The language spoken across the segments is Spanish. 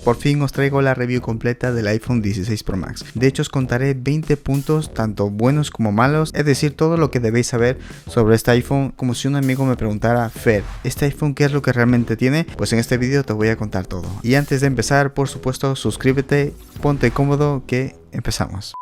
por fin os traigo la review completa del iPhone 16 Pro Max. De hecho os contaré 20 puntos tanto buenos como malos, es decir, todo lo que debéis saber sobre este iPhone, como si un amigo me preguntara: Fer, ¿este iPhone qué es lo que realmente tiene? Pues en este vídeo te voy a contar todo. Y antes de empezar, por supuesto, suscríbete, ponte cómodo que empezamos.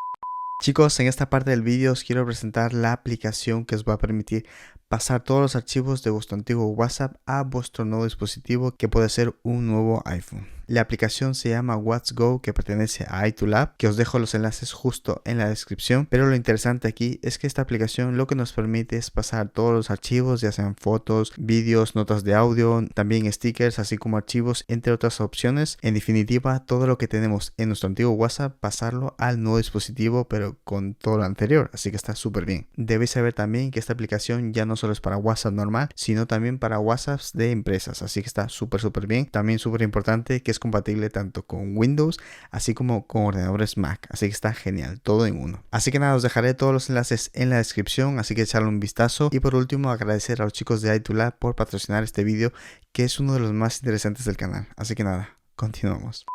Chicos, en esta parte del vídeo os quiero presentar la aplicación que os va a permitir pasar todos los archivos de vuestro antiguo WhatsApp a vuestro nuevo dispositivo, que puede ser un nuevo iPhone. La aplicación se llama WhatsGo, que pertenece a iToolab, que os dejo los enlaces justo en la descripción. Pero lo interesante aquí es que esta aplicación lo que nos permite es pasar todos los archivos, ya sean fotos, vídeos, notas de audio, también stickers, así como archivos, entre otras opciones. En definitiva, todo lo que tenemos en nuestro antiguo WhatsApp, pasarlo al nuevo dispositivo, pero con todo lo anterior, así que está súper bien. Debéis saber también que esta aplicación ya no solo es para WhatsApp normal, sino también para WhatsApps de empresas, así que está súper bien. También súper importante que es compatible tanto con Windows así como con ordenadores Mac, así que está genial, todo en uno. Así que nada, os dejaré todos los enlaces en la descripción, así que echarle un vistazo. Y por último, agradecer a los chicos de iToolab por patrocinar este vídeo, que es uno de los más interesantes del canal. Así que nada, continuamos.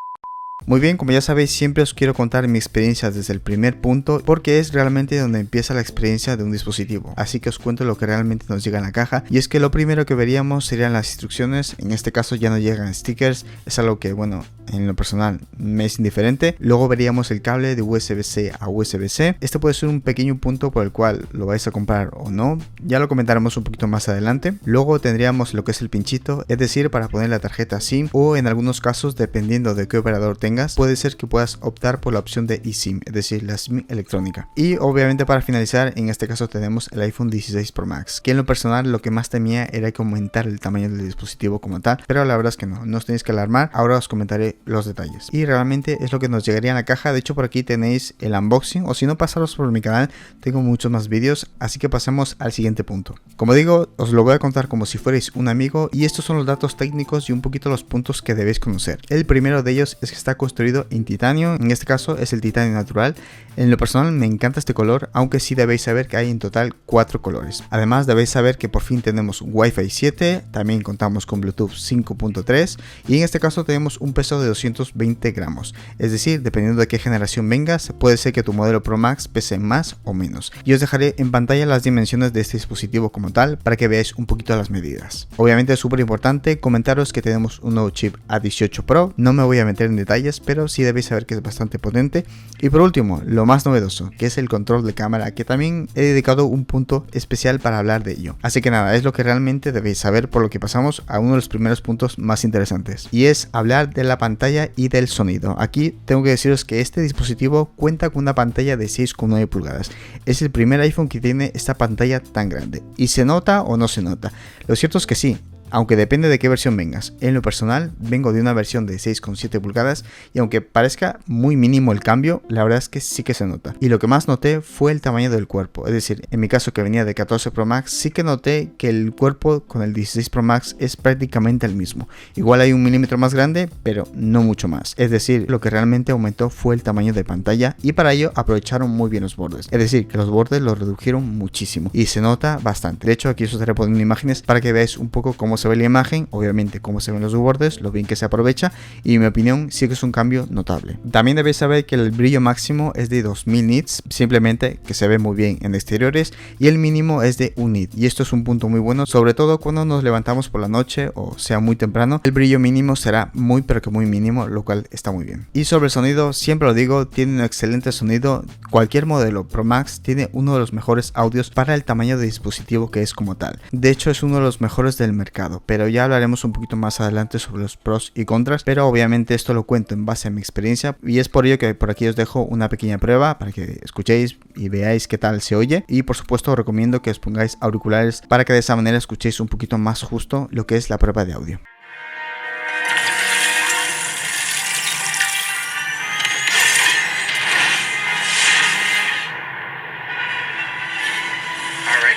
Muy bien, como ya sabéis, siempre os quiero contar mi experiencia desde el primer punto, porque es realmente donde empieza la experiencia de un dispositivo. Así que os cuento lo que realmente nos llega en la caja, y es que lo primero que veríamos serían las instrucciones. En este caso ya no llegan stickers, es algo que, bueno, en lo personal me es indiferente. Luego veríamos el cable de USB-C a USB-C. Este puede ser un pequeño punto por el cual lo vais a comprar o no, ya lo comentaremos un poquito más adelante. Luego tendríamos lo que es el pinchito, es decir, para poner la tarjeta SIM, o en algunos casos, dependiendo de qué operador tengas, puede ser que puedas optar por la opción de eSIM, es decir, la SIM electrónica. Y obviamente, para finalizar, en este caso tenemos el iPhone 16 Pro Max, que en lo personal lo que más temía era que aumentar el tamaño del dispositivo como tal, pero la verdad es que no os tenéis que alarmar. Ahora os comentaré los detalles. Y realmente es lo que nos llegaría en la caja. De hecho, por aquí tenéis el unboxing, o si no, pasaros por mi canal, tengo muchos más vídeos. Así que pasemos al siguiente punto. Como digo, os lo voy a contar como si fuerais un amigo, y estos son los datos técnicos y un poquito los puntos que debéis conocer. El primero de ellos es que está construido en titanio, en este caso es el titanio natural. En lo personal me encanta este color, aunque sí debéis saber que hay en total 4 colores. Además, debéis saber que por fin tenemos Wi-Fi 7, también contamos con Bluetooth 5.3, y en este caso tenemos un peso de 220 gramos. Es decir, dependiendo de qué generación vengas, puede ser que tu modelo Pro Max pese más o menos. Y os dejaré en pantalla las dimensiones de este dispositivo como tal, para que veáis un poquito las medidas. Obviamente es súper importante comentaros que tenemos un nuevo chip A18 Pro. No me voy a meter en detalles, pero sí debéis saber que es bastante potente. Y por último, lo más novedoso, que es el control de cámara, que también he dedicado un punto especial para hablar de ello. Así que nada, es lo que realmente debéis saber, por lo que pasamos a uno de los primeros puntos más interesantes, y es hablar de la pantalla y del sonido. Aquí tengo que deciros que este dispositivo cuenta con una pantalla de 6,9 pulgadas. Es el primer iPhone que tiene esta pantalla tan grande. ¿Y se nota o no se nota? Lo cierto es que sí, aunque depende de qué versión vengas. En lo personal vengo de una versión de 6,7 pulgadas, y aunque parezca muy mínimo el cambio, la verdad es que sí que se nota. Y lo que más noté fue el tamaño del cuerpo, es decir, en mi caso, que venía de 14 Pro Max, sí que noté que el cuerpo con el 16 Pro Max es prácticamente el mismo. Igual hay un milímetro más grande, pero no mucho más. Es decir, lo que realmente aumentó fue el tamaño de pantalla, y para ello aprovecharon muy bien los bordes. Es decir, que los bordes los redujeron muchísimo y se nota bastante. De hecho, aquí os estaré poniendo imágenes para que veáis un poco cómo se ve la imagen, obviamente cómo se ven los bordes, lo bien que se aprovecha, y en mi opinión sí que es un cambio notable. También debéis saber que el brillo máximo es de 2000 nits, simplemente que se ve muy bien en exteriores, y el mínimo es de 1 nit, y esto es un punto muy bueno, sobre todo cuando nos levantamos por la noche o sea muy temprano. El brillo mínimo será muy pero que muy mínimo, lo cual está muy bien. Y sobre el sonido, siempre lo digo, tiene un excelente sonido. Cualquier modelo Pro Max tiene uno de los mejores audios para el tamaño de dispositivo que es como tal. De hecho, es uno de los mejores del mercado, pero ya hablaremos un poquito más adelante sobre los pros y contras. Pero obviamente esto lo cuento en base a mi experiencia, y es por ello que por aquí os dejo una pequeña prueba para que escuchéis y veáis qué tal se oye. Y por supuesto os recomiendo que os pongáis auriculares para que de esa manera escuchéis un poquito más justo lo que es la prueba de audio.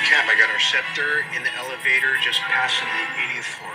Cap, I got our scepter in the elevator just passing the 80th floor.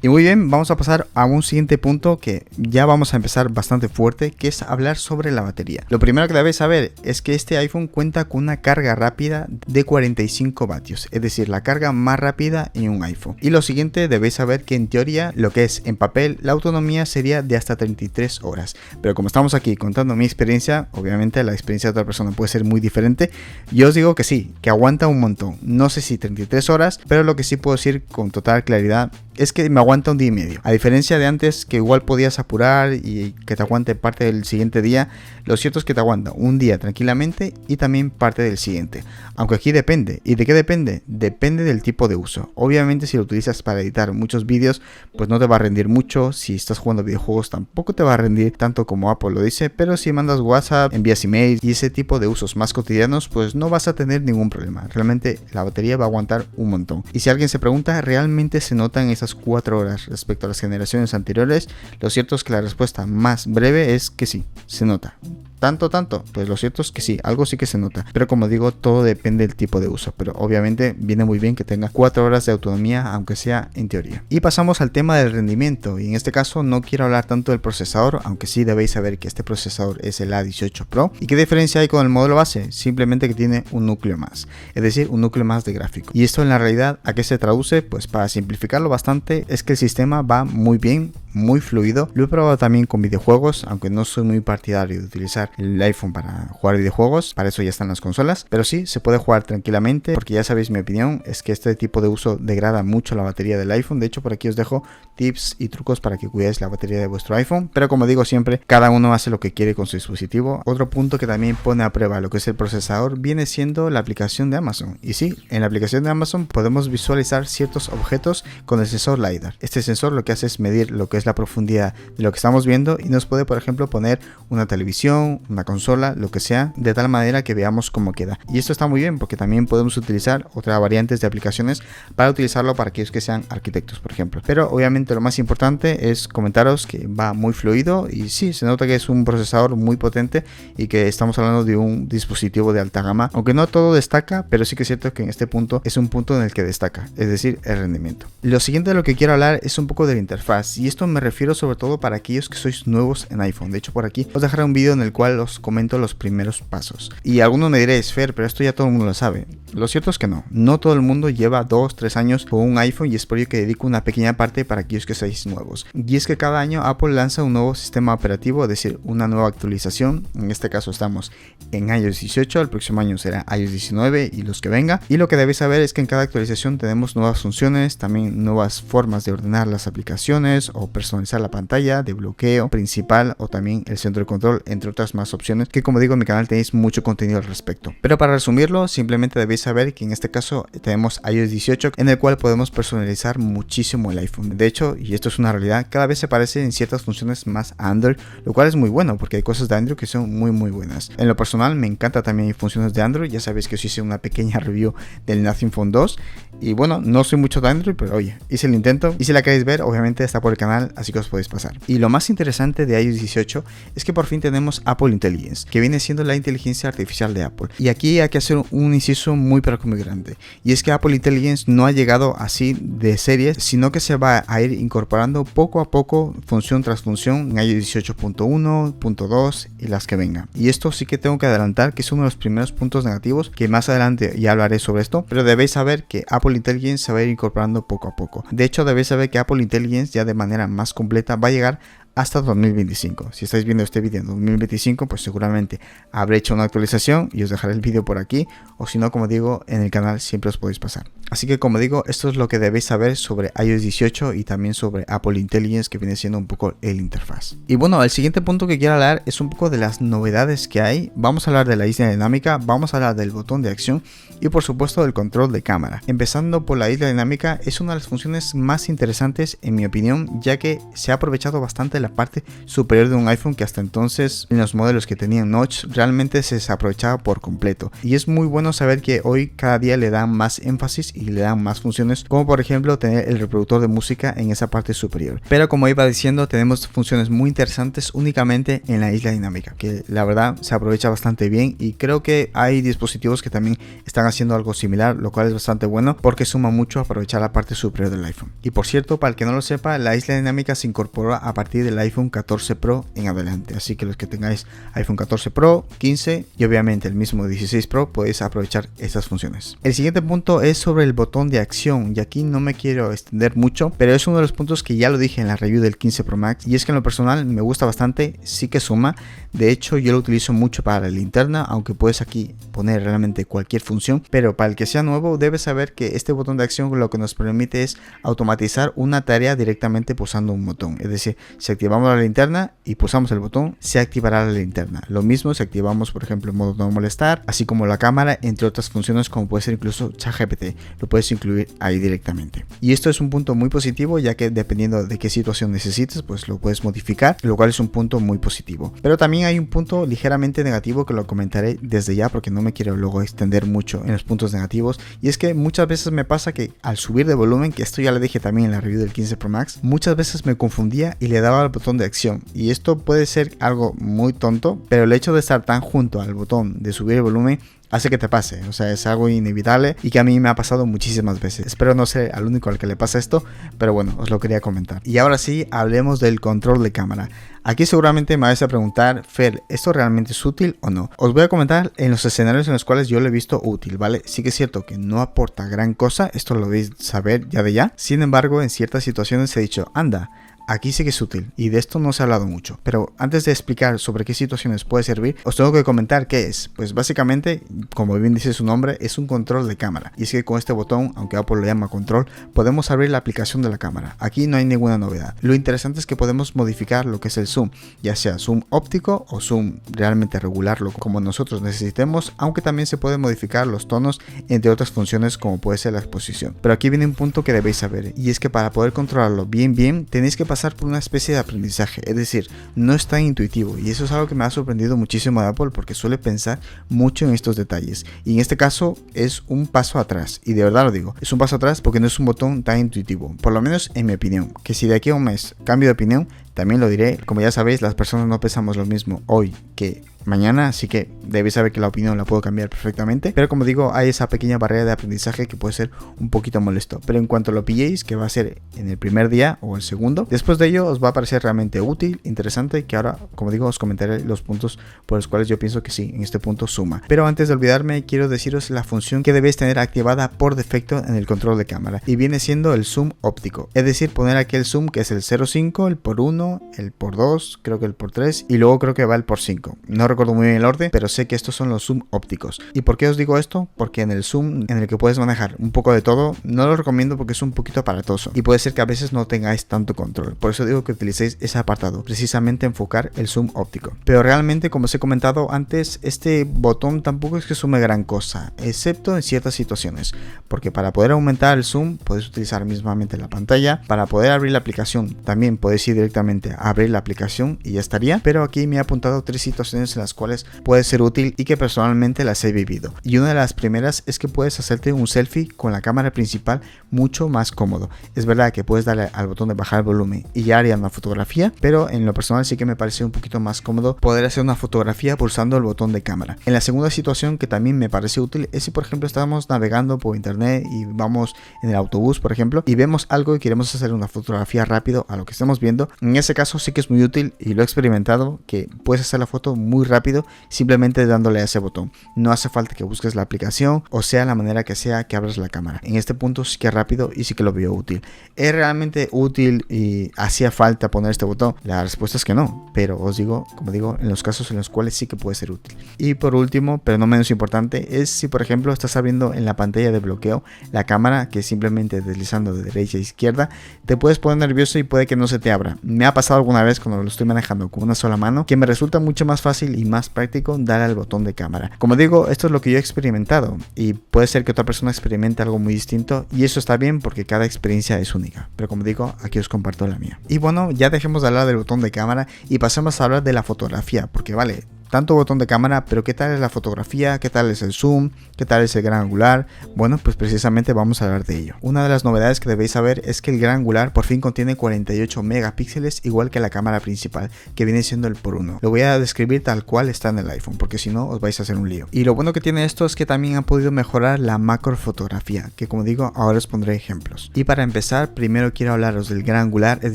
Y muy bien, vamos a pasar a un siguiente punto que ya vamos a empezar bastante fuerte, que es hablar sobre la batería. Lo primero que debes saber es que este iPhone cuenta con una carga rápida de 45 vatios, es decir, la carga más rápida en un iPhone. Y lo siguiente, debéis saber que en teoría, lo que es en papel, la autonomía sería de hasta 33 horas. Pero como estamos aquí contando mi experiencia, obviamente la experiencia de otra persona puede ser muy diferente. Yo os digo que sí, que aguanta un montón. No sé si 33 horas, pero lo que sí puedo decir con total claridad es que me aguanta un día y medio. A diferencia de antes, que igual podías apurar y que te aguante parte del siguiente día, lo cierto es que te aguanta un día tranquilamente y también parte del siguiente. Aunque aquí depende. ¿Y de qué depende? Depende del tipo de uso. Obviamente si lo utilizas para editar muchos vídeos, pues no te va a rendir mucho. Si estás jugando videojuegos tampoco te va a rendir tanto como Apple lo dice. Pero si mandas WhatsApp, envías emails y ese tipo de usos más cotidianos, pues no vas a tener ningún problema. Realmente la batería va a aguantar un montón. Y si alguien se pregunta, ¿realmente se notan esas 4 horas respecto a las generaciones anteriores? Lo cierto es que la respuesta más breve es que sí, se nota. ¿Tanto? Pues lo cierto es que sí, algo sí que se nota. Pero como digo, todo depende del tipo de uso. Pero obviamente viene muy bien que tenga 4 horas de autonomía, aunque sea en teoría. Y pasamos al tema del rendimiento. Y en este caso no quiero hablar tanto del procesador, aunque sí debéis saber que este procesador es el A18 Pro. ¿Y qué diferencia hay con el modelo base? Simplemente que tiene un núcleo más. Es decir, un núcleo más de gráfico. Y esto en la realidad, ¿a qué se traduce? Pues para simplificarlo bastante, es que el sistema va muy bien, muy fluido. Lo he probado también con videojuegos, aunque no soy muy partidario de utilizar el iPhone para jugar videojuegos, para eso ya están las consolas, pero sí se puede jugar tranquilamente, porque ya sabéis mi opinión, es que este tipo de uso degrada mucho la batería del iPhone. De hecho, por aquí os dejo tips y trucos para que cuidéis la batería de vuestro iPhone, pero como digo siempre, cada uno hace lo que quiere con su dispositivo. Otro punto que también pone a prueba lo que es el procesador viene siendo la aplicación de Amazon. Y sí, en la aplicación de Amazon podemos visualizar ciertos objetos con el sensor LiDAR. Este sensor lo que hace es medir lo que es la profundidad de lo que estamos viendo y nos puede, por ejemplo, poner una televisión, una consola, lo que sea, de tal manera que veamos cómo queda. Y esto está muy bien porque también podemos utilizar otras variantes de aplicaciones para utilizarlo para aquellos que sean arquitectos, por ejemplo. Pero obviamente lo más importante es comentaros que va muy fluido y sí, se nota que es un procesador muy potente y que estamos hablando de un dispositivo de alta gama, aunque no todo destaca, pero sí que es cierto que en este punto es un punto en el que destaca, es decir, el rendimiento. Lo siguiente de lo que quiero hablar es un poco de la interfaz, y esto me refiero sobre todo para aquellos que sois nuevos en iPhone. De hecho, por aquí os dejaré un vídeo en el cual os comento los primeros pasos. Y algunos me diréis, Fer, pero esto ya todo el mundo lo sabe. Lo cierto es que no todo el mundo lleva 2-3 años con un iPhone, y es por ello que dedico una pequeña parte para aquellos que sois nuevos. Y es que cada año Apple lanza un nuevo sistema operativo, es decir, una nueva actualización. En este caso estamos en iOS 18, el próximo año será iOS 19 y los que venga. Y lo que debéis saber es que en cada actualización tenemos nuevas funciones, también nuevas formas de ordenar las aplicaciones o personalizar la pantalla de bloqueo principal o también el centro de control, entre otras más opciones que, como digo, en mi canal tenéis mucho contenido al respecto. Pero para resumirlo, simplemente debéis saber que en este caso tenemos iOS 18, en el cual podemos personalizar muchísimo el iPhone. De hecho, y esto es una realidad, cada vez se parece en ciertas funciones más a Android, lo cual es muy bueno porque hay cosas de Android que son muy buenas. En lo personal me encanta también funciones de Android. Ya sabéis que os hice una pequeña review del Nothing Phone 2 y bueno, no soy mucho de Android, pero oye, hice el intento, y si la queréis ver obviamente está por el canal, así que os podéis pasar. Y lo más interesante de iOS 18 es que por fin tenemos Apple Intelligence, que viene siendo la inteligencia artificial de Apple. Y aquí hay que hacer un inciso muy pero que muy grande, y es que Apple Intelligence no ha llegado así de series, sino que se va a ir incorporando poco a poco, función tras función, en iOS 18.1, .2 y las que vengan. Y esto sí que tengo que adelantar que es uno de los primeros puntos negativos, que más adelante ya hablaré sobre esto, pero debéis saber que Apple Intelligence se va a ir incorporando poco a poco. De hecho, debéis saber que Apple Intelligence ya de manera más completa va a llegar hasta 2025. Si estáis viendo este vídeo en 2025, pues seguramente habré hecho una actualización y os dejaré el vídeo por aquí, o si no, como digo, en el canal siempre os podéis pasar. Así que, como digo, esto es lo que debéis saber sobre iOS 18 y también sobre Apple Intelligence, que viene siendo un poco el interfaz. Y bueno, el siguiente punto que quiero hablar es un poco de las novedades que hay. Vamos a hablar de la isla dinámica, vamos a hablar del botón de acción y por supuesto del control de cámara. Empezando por la isla dinámica, es una de las funciones más interesantes en mi opinión, ya que se ha aprovechado bastante realmente la parte superior de un iPhone, que hasta entonces en los modelos que tenían notch realmente se desaprovechaba por completo. Y es muy bueno saber que hoy cada día le dan más énfasis y le dan más funciones, como por ejemplo tener el reproductor de música en esa parte superior. Pero como iba diciendo, tenemos funciones muy interesantes únicamente en la isla dinámica, que la verdad se aprovecha bastante bien, y creo que hay dispositivos que también están haciendo algo similar, lo cual es bastante bueno porque suma mucho aprovechar la parte superior del iPhone. Y por cierto, para el que no lo sepa, la isla dinámica se incorpora a partir del iPhone 14 Pro en adelante, así que los que tengáis iPhone 14 Pro, 15 y obviamente el mismo 16 Pro podéis aprovechar estas funciones. El siguiente punto es sobre el botón de acción, y aquí no me quiero extender mucho, pero es uno de los puntos que ya lo dije en la review del 15 Pro Max, y es que en lo personal me gusta bastante, sí que suma. De hecho yo lo utilizo mucho para la linterna, aunque puedes aquí poner realmente cualquier función, pero para el que sea nuevo debes saber que este botón de acción lo que nos permite es automatizar una tarea directamente pulsando un botón. Es decir, si activamos la linterna y pulsamos el botón, se activará la linterna. Lo mismo si activamos por ejemplo el modo no molestar, así como la cámara, entre otras funciones como puede ser incluso ChatGPT, lo puedes incluir ahí directamente. Y esto es un punto muy positivo, ya que dependiendo de qué situación necesites, pues lo puedes modificar, lo cual es un punto muy positivo. Pero también hay un punto ligeramente negativo que lo comentaré desde ya, porque no me quiero luego extender mucho en los puntos negativos, y es que muchas veces me pasa que al subir de volumen, que esto ya lo dije también en la review del 15 Pro Max, muchas veces me confundía y le daba al botón de acción, y esto puede ser algo muy tonto, pero el hecho de estar tan junto al botón de subir el volumen hace que te pase, o sea, es algo inevitable y que a mí me ha pasado muchísimas veces. Espero no ser el único al que le pasa esto, pero bueno, os lo quería comentar. Y ahora sí, hablemos del control de cámara. Aquí seguramente me vais a preguntar, Fer, ¿esto realmente es útil o no? Os voy a comentar en los escenarios en los cuales yo lo he visto útil, ¿vale? Sí que es cierto que no aporta gran cosa, esto lo debéis saber ya de ya. Sin embargo, en ciertas situaciones he dicho, anda, aquí sí que es útil, y de esto no se ha hablado mucho. Pero antes de explicar sobre qué situaciones puede servir, os tengo que comentar qué es. Pues básicamente, como bien dice su nombre, es un control de cámara. Y es que con este botón, aunque Apple lo llama control, podemos abrir la aplicación de la cámara. Aquí no hay ninguna novedad. Lo interesante es que podemos modificar lo que es el zoom, ya sea zoom óptico o zoom realmente regularlo como nosotros necesitemos, aunque también se pueden modificar los tonos, entre otras funciones como puede ser la exposición. Pero aquí viene un punto que debéis saber, y es que para poder controlarlo bien, tenéis que pasar por una especie de aprendizaje, es decir, no es tan intuitivo, y eso es algo que me ha sorprendido muchísimo de Apple, porque suele pensar mucho en estos detalles, y en este caso es un paso atrás, y de verdad lo digo, es un paso atrás porque no es un botón tan intuitivo, por lo menos en mi opinión, que si de aquí a un mes cambio de opinión, también lo diré. Como ya sabéis, las personas no pensamos lo mismo hoy que mañana, así que debéis saber que la opinión la puedo cambiar perfectamente, pero como digo, hay esa pequeña barrera de aprendizaje que puede ser un poquito molesto, pero en cuanto lo pilléis, que va a ser en el primer día o el segundo, después de ello os va a parecer realmente útil, interesante, que ahora, como digo, os comentaré los puntos por los cuales yo pienso que sí, en este punto suma. Pero antes de olvidarme, quiero deciros la función que debéis tener activada por defecto en el control de cámara, y viene siendo el zoom óptico, es decir, poner aquí el zoom que es el 0.5, el por 1, el por 2, creo que el por 3, y luego creo que va el por 5, no recuerdo muy bien el orden, pero sé que estos son los zoom ópticos. ¿Y por qué os digo esto? Porque en el zoom en el que puedes manejar un poco de todo, no lo recomiendo porque es un poquito aparatoso y puede ser que a veces no tengáis tanto control. Por eso digo que utilicéis ese apartado, precisamente enfocar el zoom óptico. Pero realmente, como os he comentado antes, este botón tampoco es que sume gran cosa, excepto en ciertas situaciones, porque para poder aumentar el zoom puedes utilizar mismamente la pantalla. Para poder abrir la aplicación también puedes ir directamente a abrir la aplicación y ya estaría, pero aquí me he apuntado 3 situaciones en las cuales puede ser útil y que personalmente las he vivido. Y una de las primeras es que puedes hacerte un selfie con la cámara principal mucho más cómodo. Es verdad que puedes darle al botón de bajar el volumen y ya haría una fotografía, pero en lo personal sí que me parece un poquito más cómodo poder hacer una fotografía pulsando el botón de cámara. En la segunda situación que también me parece útil es si por ejemplo estamos navegando por internet y vamos en el autobús por ejemplo y vemos algo y queremos hacer una fotografía rápido a lo que estemos viendo. En ese caso sí que es muy útil y lo he experimentado, que puedes hacer la foto muy rápido simplemente dándole a ese botón. No hace falta que busques la aplicación o sea la manera que sea que abras la cámara. En este punto sí que es rápido y sí que lo veo útil. ¿Es realmente útil y hacía falta poner este botón? La respuesta es que no, pero os digo, como digo, en los casos en los cuales sí que puede ser útil. Y por último, pero no menos importante, es si por ejemplo estás abriendo en la pantalla de bloqueo la cámara, que simplemente deslizando de derecha a izquierda te puedes poner nervioso y puede que no se te abra. Me ha ha pasado alguna vez cuando lo estoy manejando con una sola mano, que me resulta mucho más fácil y más práctico dar al botón de cámara. Como digo, esto es lo que yo he experimentado y puede ser que otra persona experimente algo muy distinto, y eso está bien porque cada experiencia es única. Pero como digo, aquí os comparto la mía. Y bueno, ya dejemos de hablar del botón de cámara y pasemos a hablar de la fotografía, porque vale, tanto botón de cámara, pero ¿qué tal es la fotografía? ¿Qué tal es el zoom? ¿Qué tal es el gran angular? Bueno, pues precisamente vamos a hablar de ello. Una de las novedades que debéis saber es que el gran angular por fin contiene 48 megapíxeles, igual que la cámara principal, que viene siendo el por 1. Lo voy a describir tal cual está en el iPhone, porque si no os vais a hacer un lío. Y lo bueno que tiene esto es que también han podido mejorar la macrofotografía, que como digo, ahora os pondré ejemplos. Y para empezar, primero quiero hablaros del gran angular, es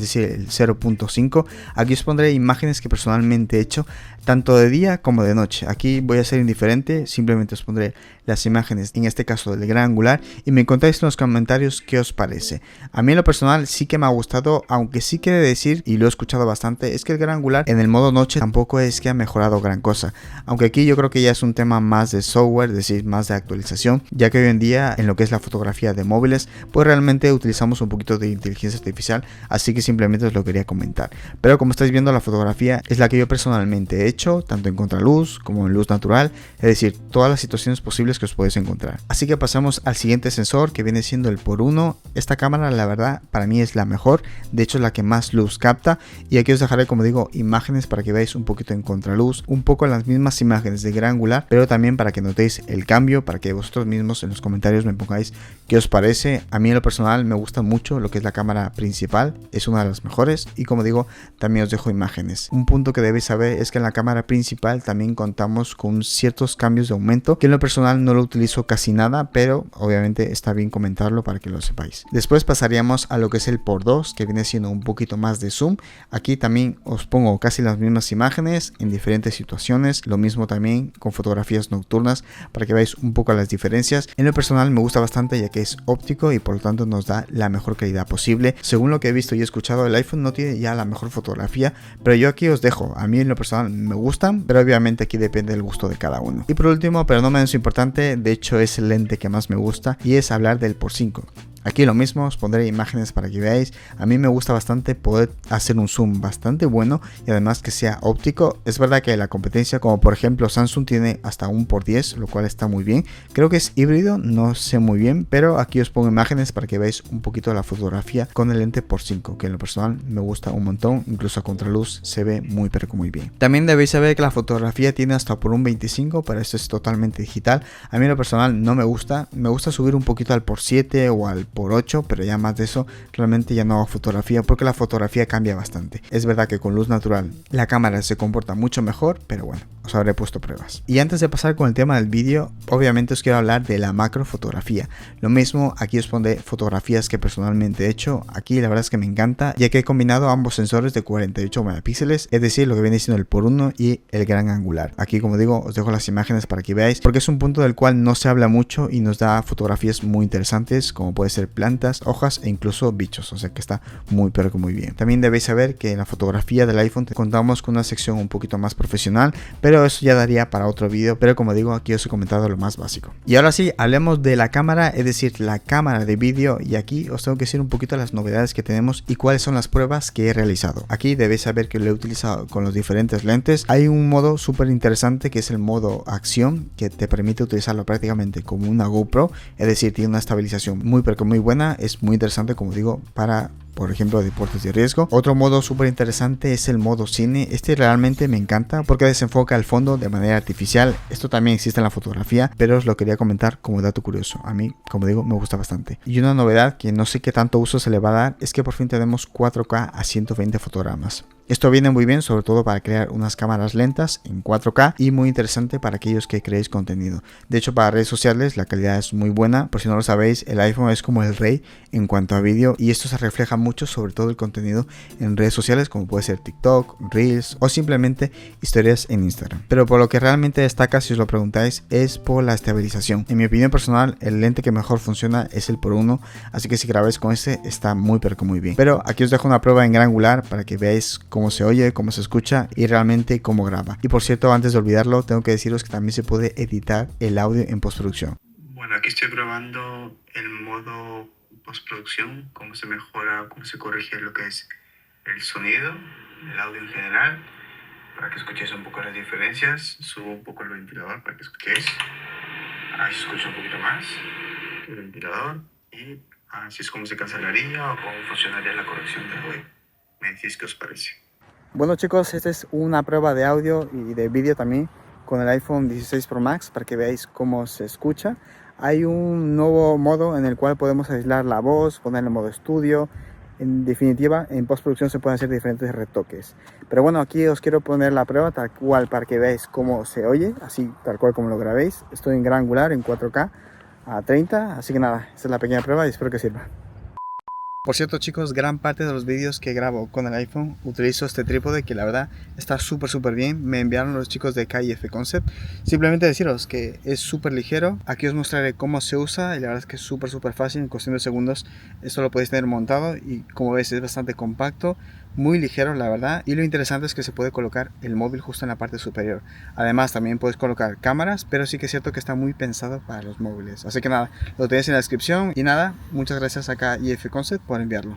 decir, el 0.5. Aquí os pondré imágenes que personalmente he hecho, tanto de día como de noche. Aquí voy a ser indiferente, simplemente os pondré las imágenes, en este caso del gran angular, y me contáis en los comentarios qué os parece. A mí en lo personal sí que me ha gustado, aunque sí que he de decir, y lo he escuchado bastante, es que el gran angular en el modo noche tampoco es que ha mejorado gran cosa, aunque aquí yo creo que ya es un tema más de software, es decir, más de actualización, ya que hoy en día en lo que es la fotografía de móviles, pues realmente utilizamos un poquito de inteligencia artificial, así que simplemente os lo quería comentar. Pero como estáis viendo, la fotografía es la que yo personalmente he hecho, tanto en contraluz como en luz natural, es decir, todas las situaciones posibles que os podéis encontrar. Así que pasamos al siguiente sensor, que viene siendo el por 1. Esta cámara la verdad para mí es la mejor, de hecho es la que más luz capta, y aquí os dejaré, como digo, imágenes para que veáis un poquito en contraluz, un poco las mismas imágenes de gran angular, pero también para que notéis el cambio, para que vosotros mismos en los comentarios me pongáis qué os parece. A mí en lo personal me gusta mucho lo que es la cámara principal, es una de las mejores, y como digo, también os dejo imágenes. Un punto que debéis saber es que en la cámara principal también contamos con ciertos cambios de aumento, que en lo personal no lo utilizo casi nada, pero obviamente está bien comentarlo para que lo sepáis. Después pasaríamos a lo que es el por 2, que viene siendo un poquito más de zoom. Aquí también os pongo casi las mismas imágenes en diferentes situaciones, lo mismo también con fotografías nocturnas para que veáis un poco las diferencias. En lo personal me gusta bastante, ya que es óptico y por lo tanto nos da la mejor calidad posible. Según lo que he visto y escuchado, el iPhone no tiene ya la mejor fotografía, pero yo aquí os dejo, a mí en lo personal me gustan, pero obviamente aquí depende del gusto de cada uno. Y por último, pero no menos importante, de hecho es el lente que más me gusta, y es hablar del por 5. Aquí lo mismo, os pondré imágenes para que veáis. A mí me gusta bastante poder hacer un zoom bastante bueno y además que sea óptico. Es verdad que la competencia, como por ejemplo Samsung, tiene hasta un por 10, lo cual está muy bien. Creo que es híbrido, no sé muy bien, pero aquí os pongo imágenes para que veáis un poquito la fotografía con el lente por 5, que en lo personal me gusta un montón, incluso a contraluz se ve muy pero muy bien. También debéis saber que la fotografía tiene hasta por un 25, pero esto es totalmente digital. A mí en lo personal no me gusta subir un poquito al por 7 o al por 8, pero ya más de eso realmente ya no hago fotografía, porque la fotografía cambia bastante. Es verdad que con luz natural la cámara se comporta mucho mejor, pero bueno, os habré puesto pruebas. Y antes de pasar con el tema del vídeo, obviamente os quiero hablar de la macrofotografía. Lo mismo, aquí os pondré fotografías que personalmente he hecho. Aquí la verdad es que me encanta, ya que he combinado ambos sensores de 48 megapíxeles, es decir, lo que viene siendo el por 1 y el gran angular. Aquí, como digo, os dejo las imágenes para que veáis, porque es un punto del cual no se habla mucho y nos da fotografías muy interesantes, como puede ser plantas, hojas e incluso bichos, o sea que está muy pero que muy bien. También debéis saber que en la fotografía del iPhone contamos con una sección un poquito más profesional, pero eso ya daría para otro vídeo, pero como digo, aquí os he comentado lo más básico. Y ahora sí, hablemos de la cámara, es decir, la cámara de vídeo, y aquí os tengo que decir un poquito las novedades que tenemos y cuáles son las pruebas que he realizado. Aquí debéis saber que lo he utilizado con los diferentes lentes. Hay un modo súper interesante que es el modo acción, que te permite utilizarlo prácticamente como una GoPro, es decir, tiene una estabilización muy pero que muy buena, es muy interesante, como digo, para por ejemplo deportes de riesgo. Otro modo súper interesante es el modo cine. Este realmente me encanta porque desenfoca el fondo de manera artificial. Esto también existe en la fotografía, pero os lo quería comentar como dato curioso. A mí, como digo, me gusta bastante. Y una novedad que no sé qué tanto uso se le va a dar es que por fin tenemos 4K a 120 fotogramas. Esto viene muy bien, sobre todo para crear unas cámaras lentas en 4K, y muy interesante para aquellos que creéis contenido. De hecho, para redes sociales la calidad es muy buena. Por si no lo sabéis, el iPhone es como el rey en cuanto a vídeo, y esto se refleja mucho, sobre todo el contenido en redes sociales, como puede ser TikTok, Reels o simplemente historias en Instagram. Pero por lo que realmente destaca, si os lo preguntáis, es por la estabilización. En mi opinión personal, el lente que mejor funciona es el por 1, así que si grabáis con este está muy pero que muy bien. Pero aquí os dejo una prueba en gran angular para que veáis cómo se oye, cómo se escucha y realmente cómo graba. Y por cierto, antes de olvidarlo, tengo que deciros que también se puede editar el audio en postproducción. Bueno, aquí estoy probando el modo postproducción, cómo se mejora, cómo se corrige lo que es el sonido, el audio en general, para que escuchéis un poco las diferencias. Subo un poco el ventilador para que escuchéis. Ahí se escucha un poquito más el ventilador. Y así es como se cancelaría o cómo funcionaría la corrección de audio. Me decís qué os parece. Bueno chicos, esta es una prueba de audio y de vídeo también con el iPhone 16 Pro Max para que veáis cómo se escucha. Hay un nuevo modo en el cual podemos aislar la voz, ponerle modo estudio. En definitiva, en postproducción se pueden hacer diferentes retoques. Pero bueno, aquí os quiero poner la prueba tal cual para que veáis cómo se oye, así tal cual como lo grabéis. Estoy en gran angular, en 4K a 30, así que nada, esta es la pequeña prueba y espero que sirva. Por cierto chicos, gran parte de los vídeos que grabo con el iPhone utilizo este trípode que la verdad está súper bien. Me enviaron los chicos de KIF Concept. Simplemente deciros que es súper ligero. Aquí os mostraré cómo se usa y la verdad es que es súper fácil. En cuestión de segundos esto lo podéis tener montado y como veis es bastante compacto, muy ligero la verdad. Y lo interesante es que se puede colocar el móvil justo en la parte superior. Además también puedes colocar cámaras, pero sí que es cierto que está muy pensado para los móviles. Así que nada, lo tenéis en la descripción y nada, muchas gracias a KIF Concept por enviarlo.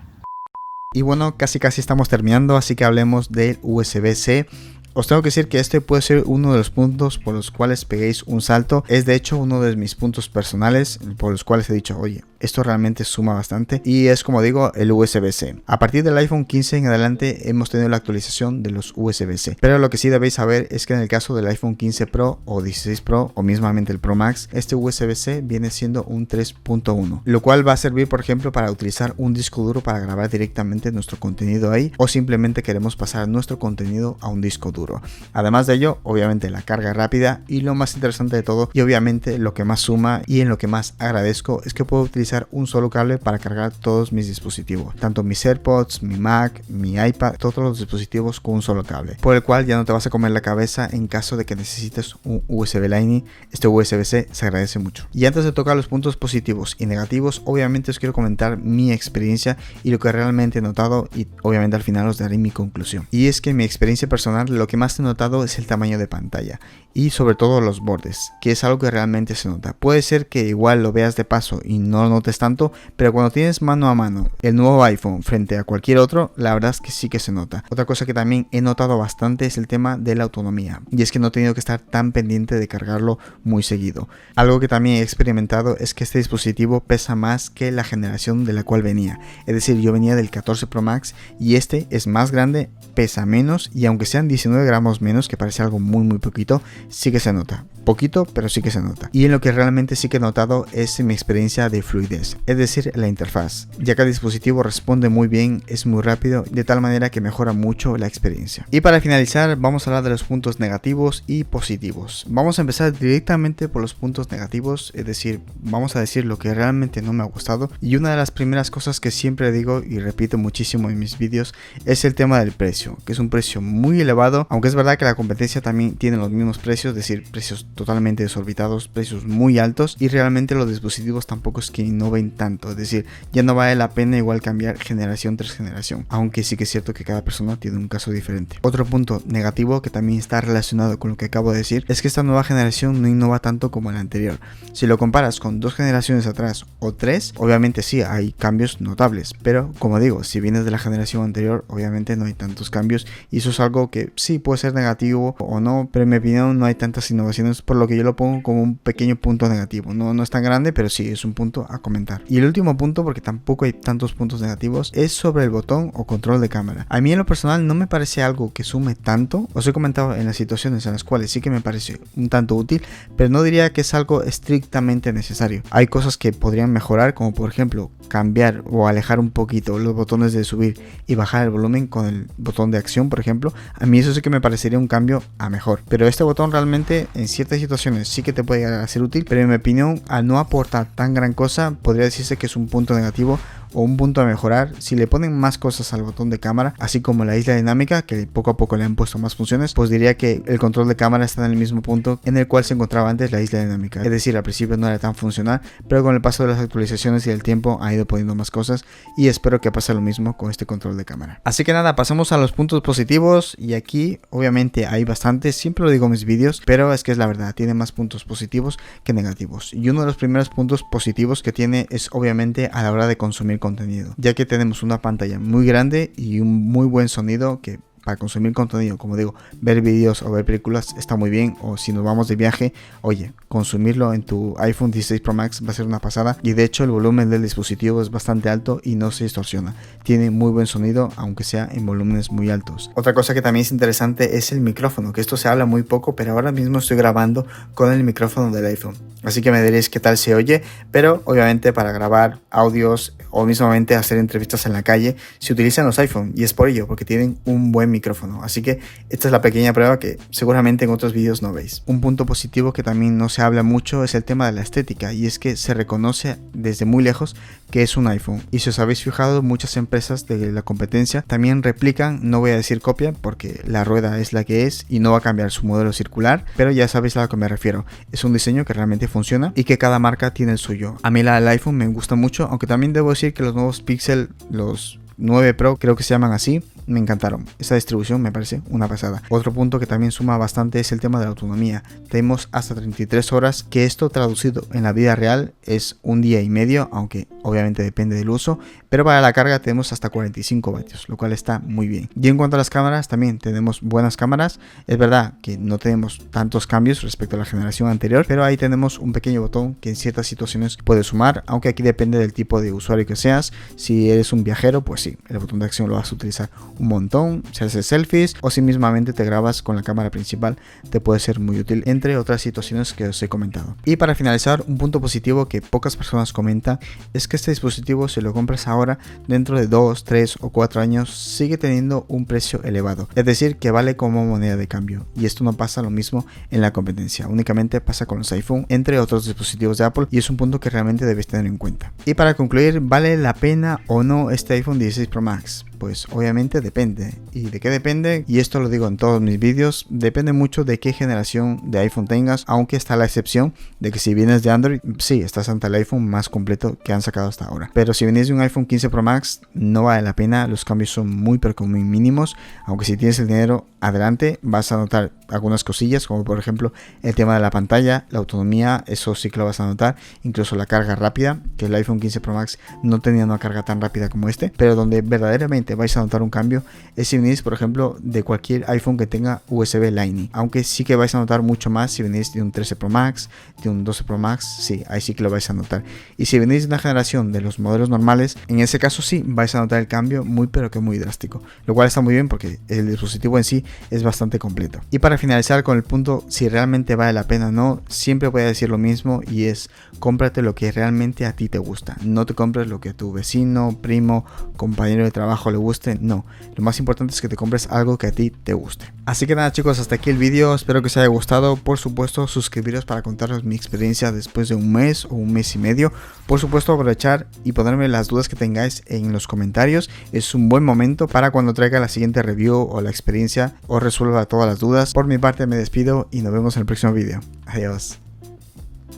Y bueno, casi estamos terminando, así que hablemos del USB-C. Os tengo que decir que este puede ser uno de los puntos por los cuales peguéis un salto. Es de hecho uno de mis puntos personales por los cuales he dicho, oye, esto realmente suma bastante. Y es como digo, el USB-C. A partir del iPhone 15 en adelante hemos tenido la actualización de los USB-C. Pero lo que sí debéis saber es que en el caso del iPhone 15 Pro o 16 Pro o mismamente el Pro Max, este USB-C viene siendo un 3.1. Lo cual va a servir por ejemplo para utilizar un disco duro para grabar directamente nuestro contenido ahí. O simplemente queremos pasar nuestro contenido a un disco duro. Además de ello, obviamente la carga rápida y lo más interesante de todo y obviamente lo que más suma y en lo que más agradezco es que puedo utilizar un solo cable para cargar todos mis dispositivos, tanto mis AirPods, mi Mac, mi iPad, todos los dispositivos con un solo cable, por el cual ya no te vas a comer la cabeza en caso de que necesites un USB Lightning. Este USB-C se agradece mucho. Y antes de tocar los puntos positivos y negativos, obviamente os quiero comentar mi experiencia y lo que realmente he notado y obviamente al final os daré mi conclusión. Y es que en mi experiencia personal lo que más he notado es el tamaño de pantalla y sobre todo los bordes, que es algo que realmente se nota. Puede ser que igual lo veas de paso y no lo notes tanto, pero cuando tienes mano a mano el nuevo iPhone frente a cualquier otro, la verdad es que sí que se nota. Otra cosa que también he notado bastante es el tema de la autonomía, y es que no he tenido que estar tan pendiente de cargarlo muy seguido. Algo que también he experimentado es que este dispositivo pesa más que la generación de la cual venía, es decir, yo venía del 14 Pro Max y este es más grande, pesa menos y aunque sean 19 gramos menos, que parece algo muy poquito, sí que se nota. Poquito, pero sí que se nota. Y en lo que realmente sí que he notado es en mi experiencia de fluidez, es decir, la interfaz, ya que el dispositivo responde muy bien, es muy rápido, de tal manera que mejora mucho la experiencia. Y para finalizar, vamos a hablar de los puntos negativos y positivos. Vamos a empezar directamente por los puntos negativos, es decir, vamos a decir lo que realmente no me ha gustado. Y una de las primeras cosas que siempre digo y repito muchísimo en mis vídeos es el tema del precio, que es un precio muy elevado, aunque es verdad que la competencia también tiene los mismos precios, es decir, precios totalmente desorbitados, precios muy altos, y realmente los dispositivos tampoco es que innoven tanto, es decir, ya no vale la pena igual cambiar generación tras generación, aunque sí que es cierto que cada persona tiene un caso diferente. Otro punto negativo que también está relacionado con lo que acabo de decir es que esta nueva generación no innova tanto como la anterior. Si lo comparas con 2 generaciones atrás o 3, obviamente sí hay cambios notables, pero como digo, si vienes de la generación anterior, obviamente no hay tantos cambios, y eso es algo que sí puede ser negativo o no, pero en mi opinión no hay tantas innovaciones, por lo que yo lo pongo como un pequeño punto negativo. No es tan grande, pero sí es un punto a comentar. Y el último punto, porque tampoco hay tantos puntos negativos, es sobre el botón o control de cámara. A mí en lo personal no me parece algo que sume tanto. Os he comentado en las situaciones en las cuales sí que me parece un tanto útil, pero no diría que es algo estrictamente necesario. Hay cosas que podrían mejorar, como por ejemplo cambiar o alejar un poquito los botones de subir y bajar el volumen con el botón de acción, por ejemplo. A mí eso sí que me parecería un cambio a mejor, pero este botón realmente en ciertas situaciones sí que te puede llegar a ser útil, pero en mi opinión al no aportar tan gran cosa podría decirse que es un punto negativo o un punto a mejorar. Si le ponen más cosas al botón de cámara, así como la isla dinámica, que poco a poco le han puesto más funciones, pues diría que el control de cámara está en el mismo punto en el cual se encontraba antes la isla dinámica. Es decir, al principio no era tan funcional, pero con el paso de las actualizaciones y el tiempo ha ido poniendo más cosas, y espero que pase lo mismo con este control de cámara. Así que nada, pasamos a los puntos positivos, y aquí obviamente hay bastantes, siempre lo digo en mis vídeos, pero es que es la verdad, tiene más puntos positivos que negativos. Y uno de los primeros puntos positivos que tiene es obviamente a la hora de consumir consumir contenido, ya que tenemos una pantalla muy grande y un muy buen sonido que para consumir contenido, como digo, ver vídeos o ver películas está muy bien, o si nos vamos de viaje, oye, consumirlo en tu iPhone 16 Pro Max va a ser una pasada, y de hecho el volumen del dispositivo es bastante alto y no se distorsiona, tiene muy buen sonido aunque sea en volúmenes muy altos. Otra cosa que también es interesante es el micrófono, que esto se habla muy poco, pero ahora mismo estoy grabando con el micrófono del iPhone, así que me diréis qué tal se oye, pero obviamente para grabar audios o mismamente hacer entrevistas en la calle se utilizan los iPhone, y es por ello, porque tienen un buen micrófono, así que esta es la pequeña prueba que seguramente en otros vídeos no veis. Un punto positivo que también no se habla mucho es el tema de la estética, y es que se reconoce desde muy lejos que es un iPhone, y si os habéis fijado, muchas empresas de la competencia también replican, no voy a decir copia porque la rueda es la que es y no va a cambiar su modelo circular, pero ya sabéis a lo que me refiero, es un diseño que realmente funciona y que cada marca tiene el suyo. A mí la del iPhone me gusta mucho, aunque también debo decir que los nuevos Pixel, los 9 Pro creo que se llaman así, me encantaron. Esta distribución me parece una pasada. Otro punto que también suma bastante es el tema de la autonomía. Tenemos hasta 33 horas, que esto traducido en la vida real es un día y medio, aunque obviamente depende del uso, pero para la carga tenemos hasta 45 vatios, lo cual está muy bien. Y en cuanto a las cámaras, también tenemos buenas cámaras. Es verdad que no tenemos tantos cambios respecto a la generación anterior, pero ahí tenemos un pequeño botón que en ciertas situaciones puede sumar, aunque aquí depende del tipo de usuario que seas. Si eres un viajero, pues sí, el botón de acción lo vas a utilizar un montón, si haces selfies o si mismamente te grabas con la cámara principal, te puede ser muy útil, entre otras situaciones que os he comentado. Y para finalizar, un punto positivo que pocas personas comentan es que este dispositivo, si lo compras ahora, dentro de 2, 3 o 4 años sigue teniendo un precio elevado, es decir, que vale como moneda de cambio, y esto no pasa lo mismo en la competencia, únicamente pasa con los iPhone, entre otros dispositivos de Apple, y es un punto que realmente debes tener en cuenta. Y para concluir, ¿vale la pena o no este iPhone 16 Pro Max? Pues obviamente depende. ¿Y de qué depende? Y esto lo digo en todos mis vídeos, depende mucho de qué generación de iPhone tengas, aunque está la excepción de que si vienes de Android, sí, estás ante el iPhone más completo que han sacado hasta ahora. Pero si vienes de un iPhone 15 Pro Max, no vale la pena, los cambios son muy pero muy mínimos, aunque si tienes el dinero adelante vas a notar algunas cosillas, como por ejemplo el tema de la pantalla, la autonomía, eso sí que lo vas a notar, incluso la carga rápida, que el iPhone 15 Pro Max no tenía una carga tan rápida como este, pero donde verdaderamente vais a notar un cambio es si venís por ejemplo de cualquier iPhone que tenga USB Lightning, aunque sí que vais a notar mucho más si venís de un 13 Pro Max, de un 12 Pro Max, sí, ahí sí que lo vais a notar, y si venís de una generación de los modelos normales, en ese caso sí vais a notar el cambio muy pero que muy drástico, lo cual está muy bien porque el dispositivo en sí es bastante completo. Y para finalizar con el punto si realmente vale la pena o no, siempre voy a decir lo mismo, y es cómprate lo que realmente a ti te gusta, no te compres lo que a tu vecino, primo, compañero de trabajo le guste, no, lo más importante es que te compres algo que a ti te guste. Así que nada chicos, hasta aquí el vídeo, espero que os haya gustado, por supuesto suscribiros para contaros mi experiencia después de un mes o un mes y medio, por supuesto aprovechar y ponerme las dudas que tengáis en los comentarios, es un buen momento para cuando traiga la siguiente review o la experiencia os resuelva todas las dudas. Por mi parte me despido y nos vemos en el próximo vídeo, adiós,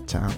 chao.